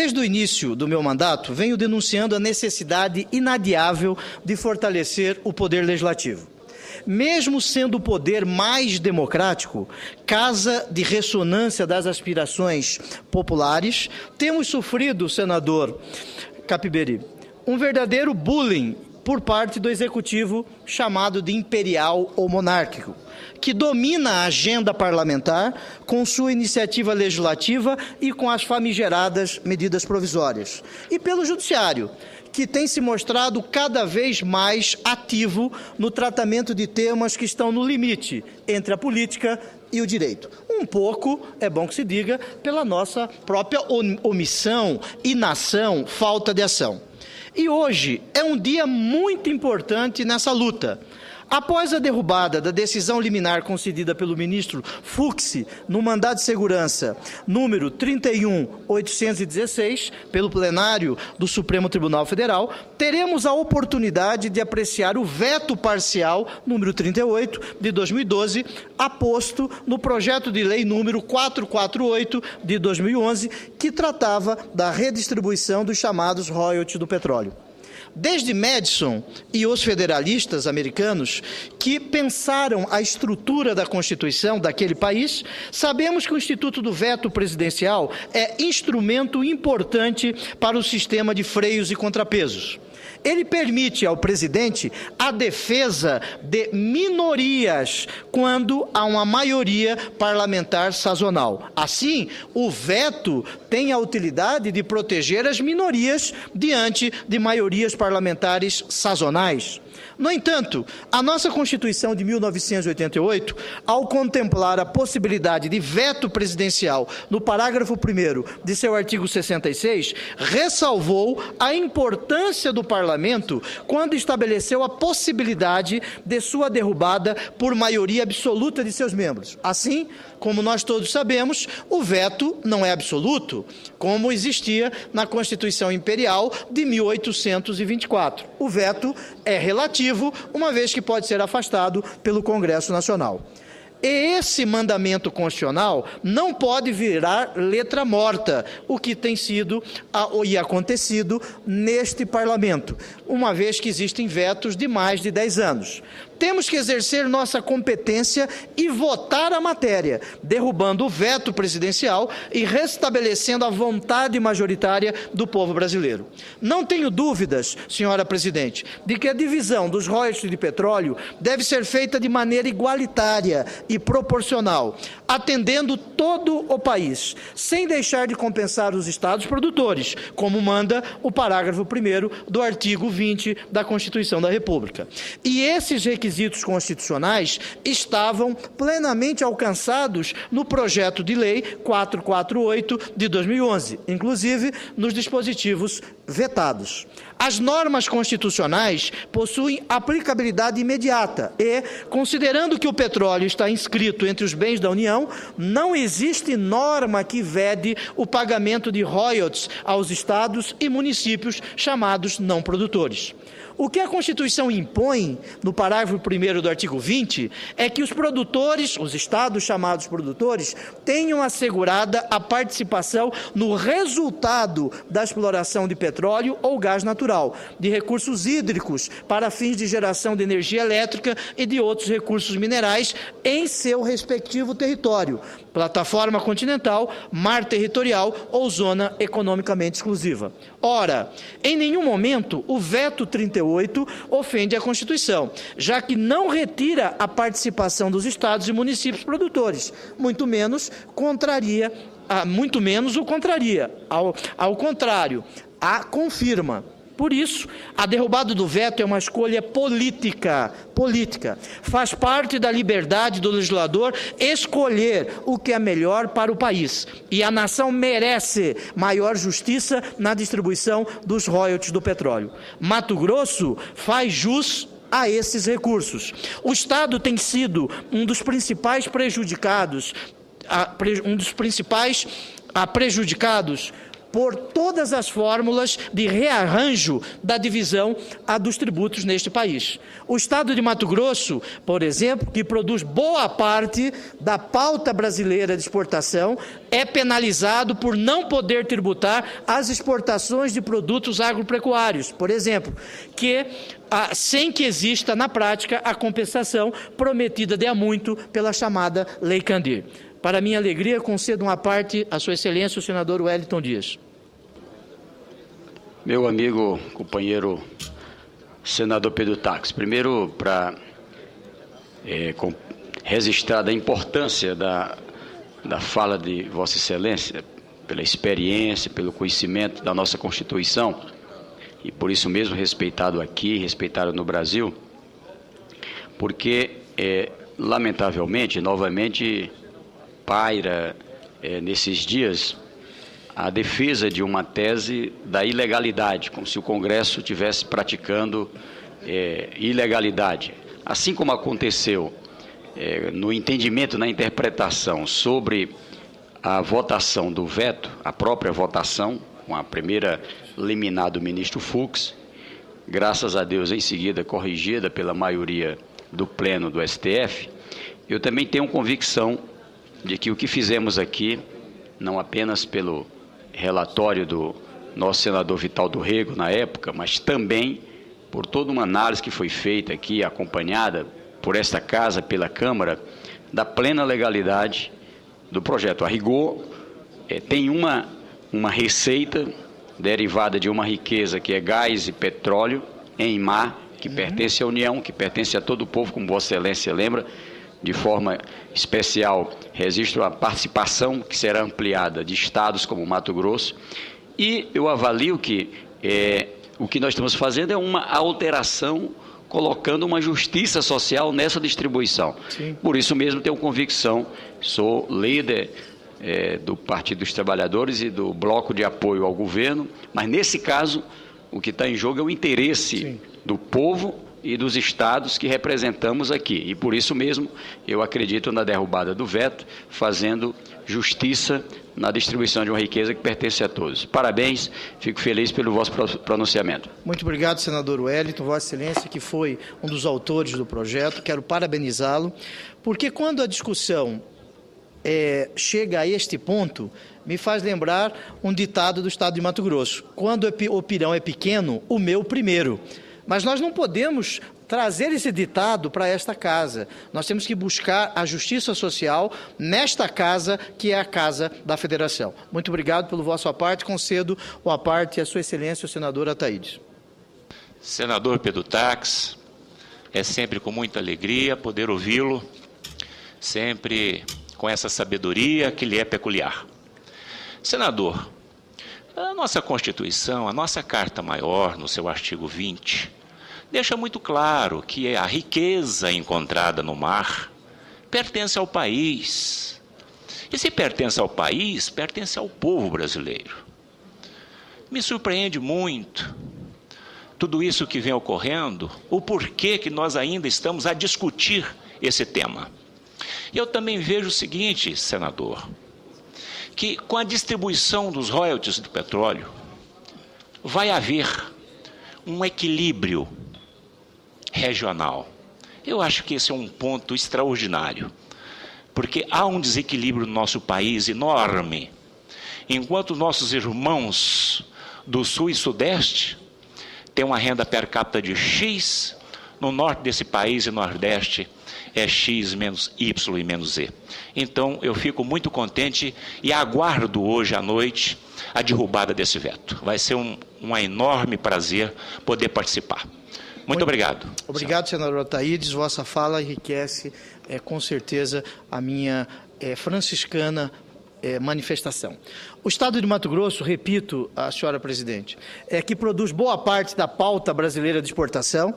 Desde o início do meu mandato, venho denunciando a necessidade inadiável de fortalecer o poder legislativo. Mesmo sendo o poder mais democrático, casa de ressonância das aspirações populares, temos sofrido, senador Capiberi, um verdadeiro bullying por parte do executivo chamado de imperial ou monárquico, que domina a agenda parlamentar com sua iniciativa legislativa e com as famigeradas medidas provisórias. E pelo judiciário, que tem se mostrado cada vez mais ativo no tratamento de temas que estão no limite entre a política e o direito. Um pouco, é bom que se diga, pela nossa própria omissão, inação, falta de ação. E hoje é um dia muito importante nessa luta. Após a derrubada da decisão liminar concedida pelo ministro Fux no mandado de segurança número 31.816, pelo plenário do Supremo Tribunal Federal, teremos a oportunidade de apreciar o veto parcial número 38 de 2012, aposto no projeto de lei número 448 de 2011, que tratava da redistribuição dos chamados royalties do petróleo. Desde Madison e os federalistas americanos que pensaram a estrutura da Constituição daquele país, sabemos que o Instituto do Veto Presidencial é instrumento importante para o sistema de freios e contrapesos. Ele permite ao presidente a defesa de minorias quando há uma maioria parlamentar sazonal. Assim, o veto tem a utilidade de proteger as minorias diante de maiorias parlamentares sazonais. No entanto, a nossa Constituição de 1988, ao contemplar a possibilidade de veto presidencial no parágrafo 1º de seu artigo 66, ressalvou a importância do Parlamento quando estabeleceu a possibilidade de sua derrubada por maioria absoluta de seus membros. Assim, como nós todos sabemos, o veto não é absoluto, como existia na Constituição Imperial de 1824. O veto é relativo, uma vez que pode ser afastado pelo Congresso Nacional. E esse mandamento constitucional não pode virar letra morta, o que tem sido e acontecido neste parlamento, uma vez que existem vetos de mais de 10 anos. Temos que exercer nossa competência e votar a matéria, derrubando o veto presidencial e restabelecendo a vontade majoritária do povo brasileiro. Não tenho dúvidas, senhora presidente, de que a divisão dos royalties de petróleo deve ser feita de maneira igualitária e proporcional, atendendo todo o país, sem deixar de compensar os estados produtores, como manda o parágrafo 1º do artigo 20 da Constituição da República. E esses requisitos constitucionais estavam plenamente alcançados no projeto de lei 448 de 2011, inclusive nos dispositivos vetados. As normas constitucionais possuem aplicabilidade imediata e, considerando que o petróleo está inscrito entre os bens da União, não existe norma que vede o pagamento de royalties aos estados e municípios chamados não produtores. O que a Constituição impõe, no parágrafo 1º do artigo 20, é que os produtores, os estados chamados produtores, tenham assegurada a participação no resultado da exploração de petróleo ou gás natural, de recursos hídricos para fins de geração de energia elétrica e de outros recursos minerais em seu respectivo território, plataforma continental, mar territorial ou zona economicamente exclusiva. Ora, em nenhum momento o veto 38 ofende a Constituição, já que não retira a participação dos estados e municípios produtores, muito menos o contraria, ao contrário, a confirma. Por isso, a derrubada do veto é uma escolha política. Faz parte da liberdade do legislador escolher o que é melhor para o país. E a nação merece maior justiça na distribuição dos royalties do petróleo. Mato Grosso faz jus a esses recursos. O Estado tem sido um dos principais prejudicados por todas as fórmulas de rearranjo da divisão dos tributos neste país. O Estado de Mato Grosso, por exemplo, que produz boa parte da pauta brasileira de exportação, é penalizado por não poder tributar as exportações de produtos agropecuários, por exemplo, sem que exista na prática a compensação prometida de há muito pela chamada Lei Candir. Para minha alegria, concedo uma parte à Sua Excelência, o senador Wellington Dias. Meu amigo, companheiro senador Pedro Tax, primeiro para registrar a importância da fala de Vossa Excelência, pela experiência, pelo conhecimento da nossa Constituição, e por isso mesmo respeitado aqui, respeitado no Brasil, porque, lamentavelmente, novamente, paira nesses dias a defesa de uma tese da ilegalidade, como se o Congresso estivesse praticando ilegalidade. Assim como aconteceu no entendimento, na interpretação sobre a votação do veto, a própria votação, com a primeira liminar do ministro Fux, graças a Deus em seguida corrigida pela maioria do Pleno do STF, eu também tenho convicção de que o que fizemos aqui, não apenas pelo relatório do nosso senador Vital do Rego na época, mas também por toda uma análise que foi feita aqui, acompanhada por esta Casa, pela Câmara, da plena legalidade do projeto. A rigor, tem uma receita derivada de uma riqueza que é gás e petróleo em mar, que pertence à União, que pertence a todo o povo, como Vossa Excelência lembra, de forma especial, registro a participação que será ampliada de estados como Mato Grosso, e eu avalio que o que nós estamos fazendo é uma alteração, colocando uma justiça social nessa distribuição. Sim. Por isso mesmo tenho convicção, sou líder do Partido dos Trabalhadores e do Bloco de Apoio ao Governo, mas nesse caso o que está em jogo é o interesse Sim. do povo e dos estados que representamos aqui. E por isso mesmo eu acredito na derrubada do veto, fazendo justiça na distribuição de uma riqueza que pertence a todos. Parabéns, fico feliz pelo vosso pronunciamento. Muito obrigado, senador Wellington, Vossa Excelência, que foi um dos autores do projeto. Quero parabenizá-lo, porque quando a discussão chega a este ponto, me faz lembrar um ditado do estado de Mato Grosso: quando o pirão é pequeno, o meu primeiro. Mas nós não podemos trazer esse ditado para esta casa. Nós temos que buscar a justiça social nesta casa, que é a Casa da Federação. Muito obrigado pelo vosso parte. Concedo a parte à Sua Excelência, o senador Ataídes. Senador Pedro Tax, é sempre com muita alegria poder ouvi-lo, sempre com essa sabedoria que lhe é peculiar. Senador, a nossa Constituição, a nossa Carta Maior, no seu artigo 20, deixa muito claro que a riqueza encontrada no mar pertence ao país. E se pertence ao país, pertence ao povo brasileiro. Me surpreende muito tudo isso que vem ocorrendo, o porquê que nós ainda estamos a discutir esse tema. E eu também vejo o seguinte, senador, que com a distribuição dos royalties do petróleo, vai haver um equilíbrio regional. Eu acho que esse é um ponto extraordinário, porque há um desequilíbrio no nosso país enorme. Enquanto nossos irmãos do Sul e Sudeste têm uma renda per capita de X, no norte desse país e Nordeste é X menos Y e menos Z. Então, eu fico muito contente e aguardo hoje à noite a derrubada desse veto. Vai ser um enorme prazer poder participar. Muito obrigado. Obrigado, senador Ataídes. Vossa fala enriquece, com certeza, a minha franciscana manifestação. O Estado de Mato Grosso, repito, a senhora presidente, que produz boa parte da pauta brasileira de exportação,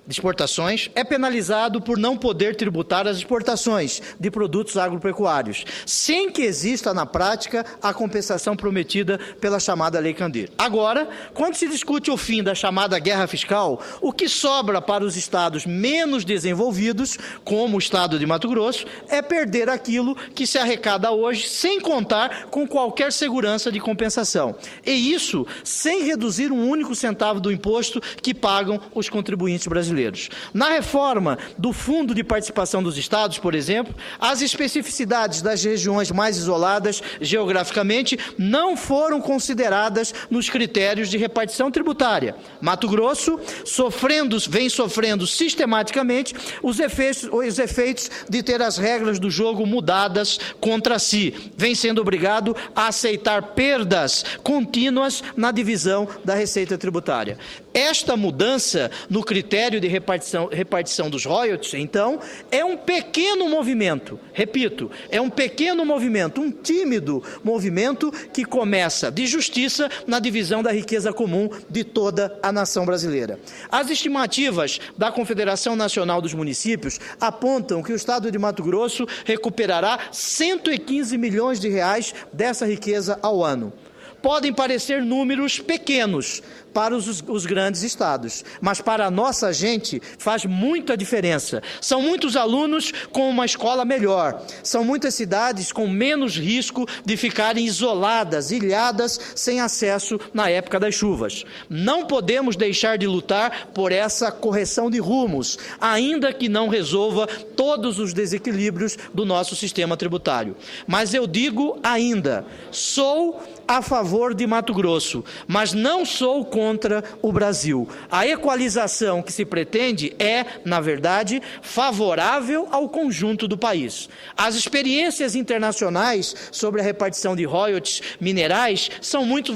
de exportações é penalizado por não poder tributar as exportações de produtos agropecuários, sem que exista na prática a compensação prometida pela chamada Lei Candir. Agora, quando se discute o fim da chamada guerra fiscal, o que sobra para os estados menos desenvolvidos, como o estado de Mato Grosso, é perder aquilo que se arrecada hoje, sem contar com qualquer segurança de compensação. E isso sem reduzir um único centavo do imposto que pagam os contribuintes brasileiros. Na reforma do Fundo de Participação dos Estados, por exemplo, as especificidades das regiões mais isoladas geograficamente não foram consideradas nos critérios de repartição tributária. Mato Grosso vem sofrendo sistematicamente os efeitos de ter as regras do jogo mudadas contra si. Vem sendo obrigado a aceitar perdas contínuas na divisão da receita tributária. Esta mudança no critério de repartição dos royalties, então, é um pequeno movimento, repito, é um pequeno movimento, um tímido movimento que começa de justiça na divisão da riqueza comum de toda a nação brasileira. As estimativas da Confederação Nacional dos Municípios apontam que o estado de Mato Grosso recuperará 115 milhões de reais dessa riqueza ao ano. Podem parecer números pequenos para os grandes estados, mas para a nossa gente faz muita diferença. São muitos alunos com uma escola melhor, são muitas cidades com menos risco de ficarem isoladas, ilhadas, sem acesso na época das chuvas. Não podemos deixar de lutar por essa correção de rumos, ainda que não resolva todos os desequilíbrios do nosso sistema tributário. Mas eu digo ainda, sou a favor de Mato Grosso, mas não sou contra o Brasil. A equalização que se pretende é, na verdade, favorável ao conjunto do país. As experiências internacionais sobre a repartição de royalties minerais são muito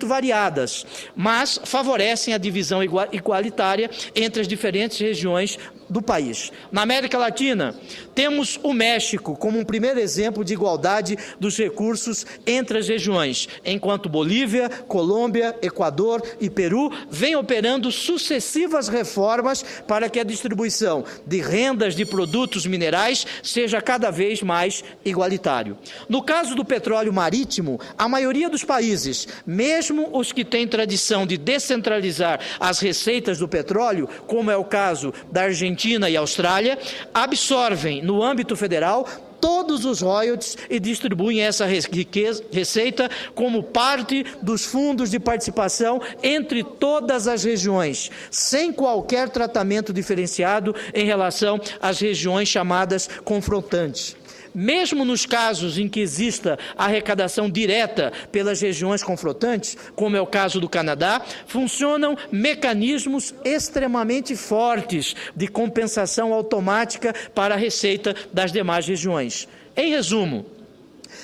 variadas, mas favorecem a divisão igualitária entre as diferentes regiões do país. Na América Latina, temos o México como um primeiro exemplo de igualdade dos recursos entre as regiões, enquanto Bolívia, Colômbia, Equador e Peru vêm operando sucessivas reformas para que a distribuição de rendas de produtos minerais seja cada vez mais igualitário. No caso do petróleo marítimo, a maioria dos países, mesmo os que têm tradição de descentralizar as receitas do petróleo, como é o caso da Argentina e Austrália, absorvem no âmbito federal todos os royalties e distribuem essa receita como parte dos fundos de participação entre todas as regiões, sem qualquer tratamento diferenciado em relação às regiões chamadas confrontantes. Mesmo nos casos em que exista arrecadação direta pelas regiões confrontantes, como é o caso do Canadá, funcionam mecanismos extremamente fortes de compensação automática para a receita das demais regiões. Em resumo,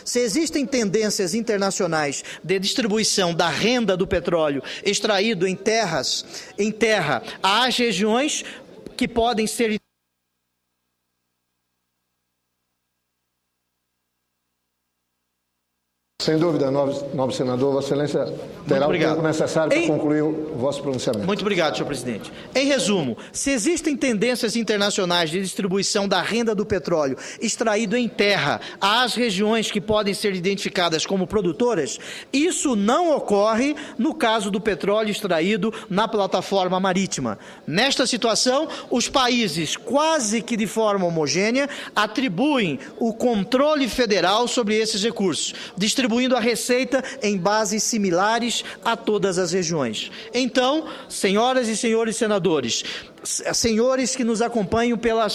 se existem tendências internacionais de distribuição da renda do petróleo extraído em terra às regiões que podem ser Sem dúvida, nobre senador, Vossa Excelência terá o tempo necessário para concluir o vosso pronunciamento. Muito obrigado, senhor presidente. Em resumo, se existem tendências internacionais de distribuição da renda do petróleo extraído em terra às regiões que podem ser identificadas como produtoras, isso não ocorre no caso do petróleo extraído na plataforma marítima. Nesta situação, os países, quase que de forma homogênea, atribuem o controle federal sobre esses recursos, distribuindo a receita em bases similares a todas as regiões. Então, senhoras e senhores senadores, senhores que nos acompanham pela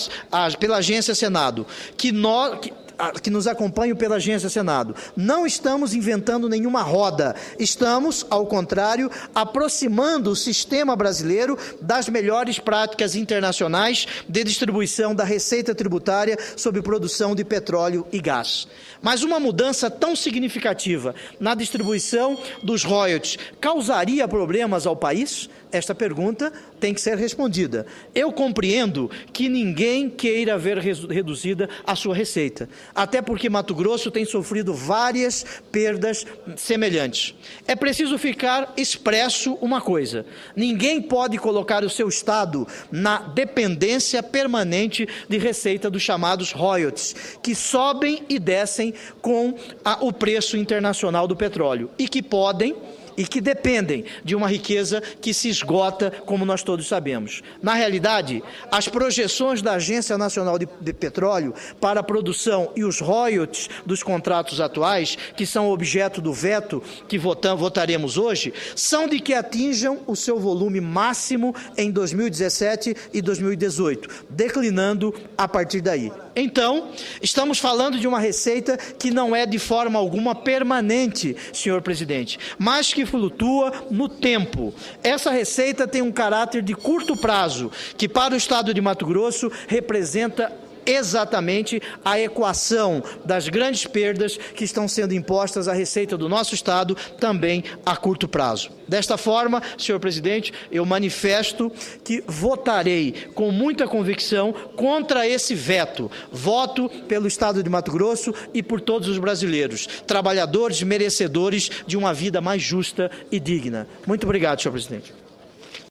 Agência Senado, que nos acompanham pela Agência Senado, não estamos inventando nenhuma roda, estamos, ao contrário, aproximando o sistema brasileiro das melhores práticas internacionais de distribuição da receita tributária sobre produção de petróleo e gás. Mas uma mudança tão significativa na distribuição dos royalties causaria problemas ao país? Esta pergunta tem que ser respondida. Eu compreendo que ninguém queira ver reduzida a sua receita, até porque Mato Grosso tem sofrido várias perdas semelhantes. É preciso ficar expresso uma coisa: ninguém pode colocar o seu Estado na dependência permanente de receita dos chamados royalties, que sobem e descem com o preço internacional do petróleo e que podem e que dependem de uma riqueza que se esgota, como nós todos sabemos. Na realidade, as projeções da Agência Nacional de Petróleo para a produção e os royalties dos contratos atuais, que são objeto do veto que votaremos hoje, são de que atinjam o seu volume máximo em 2017 e 2018, declinando a partir daí. Então, estamos falando de uma receita que não é de forma alguma permanente, senhor presidente, mas que flutua no tempo. Essa receita tem um caráter de curto prazo, que para o Estado de Mato Grosso representa exatamente a equação das grandes perdas que estão sendo impostas à receita do nosso Estado também a curto prazo. Desta forma, senhor presidente, eu manifesto que votarei com muita convicção contra esse veto. Voto pelo Estado de Mato Grosso e por todos os brasileiros, trabalhadores merecedores de uma vida mais justa e digna. Muito obrigado, senhor presidente.